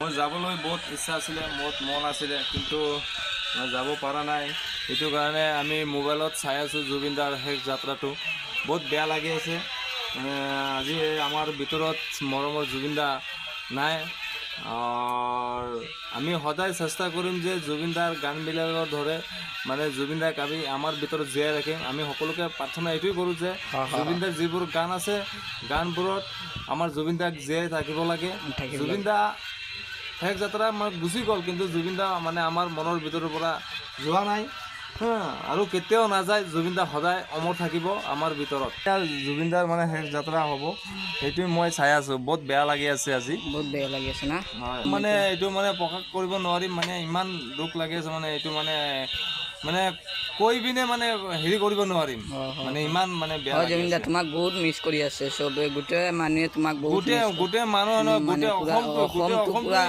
মই যাবলৈ বহুত ইচ্ছা আছিলে, বহুত মন আছিলে, কিন্তু মই যাব পৰা নাই। সেইটো কাৰণে আমি মোবাইলত চাই আছোঁ জুবিন দাৰ শেষ যাত্ৰাটো। বহুত বেয়া লাগি আছে। আজি আমাৰ ভিতৰত মৰমৰ জুবিন দা নাই। আমি সদায় চেষ্টা কৰিম যে জুবিন দাৰ গানবিলাকৰ ধৰে মানে জুবিন দাক আমি আমাৰ ভিতৰত জীয়াই ৰাখিম। আমি সকলোকে প্ৰাৰ্থনা এইটোৱেই কৰোঁ যে জুবিন দাৰ যিবোৰ গান আছে গানবোৰত আমাৰ জুবিন দাক জীয়াই থাকিব লাগে। জুবিন দা শেষ যাত্ৰা মানে গুচি গ'ল, কিন্তু জুবিন দা মানে আমাৰ মনৰ ভিতৰৰ পৰা যোৱা নাই আৰু কেতিয়াও নাযায়। জুবিন দা সদায় অমৰ থাকিব আমাৰ ভিতৰত। জুবিন দাৰ মানে শেষ যাত্ৰা হ'ব, সেইটোৱে মই চাই আছোঁ। বহুত বেয়া লাগি আছে আজি। বহুত বেয়া লাগি আছে না? হয়, মানে এইটো মানে প্ৰকাশ কৰিব নোৱাৰিম, মানে ইমান দুখ লাগি আছে। মানে এইটো মানে কৈ পিনে মানে হেৰি কৰিব নোৱাৰিম, মানে ইমান মানে বেয়া লাগি জুবিন দা আছে। তোমাক বহুত মিছ কৰি আছে চবে, গোটেই মানুহে তোমাক বহুত মিছ গোটেই মানুহ মানে গোটেই পুৰা অসমটো পুৰা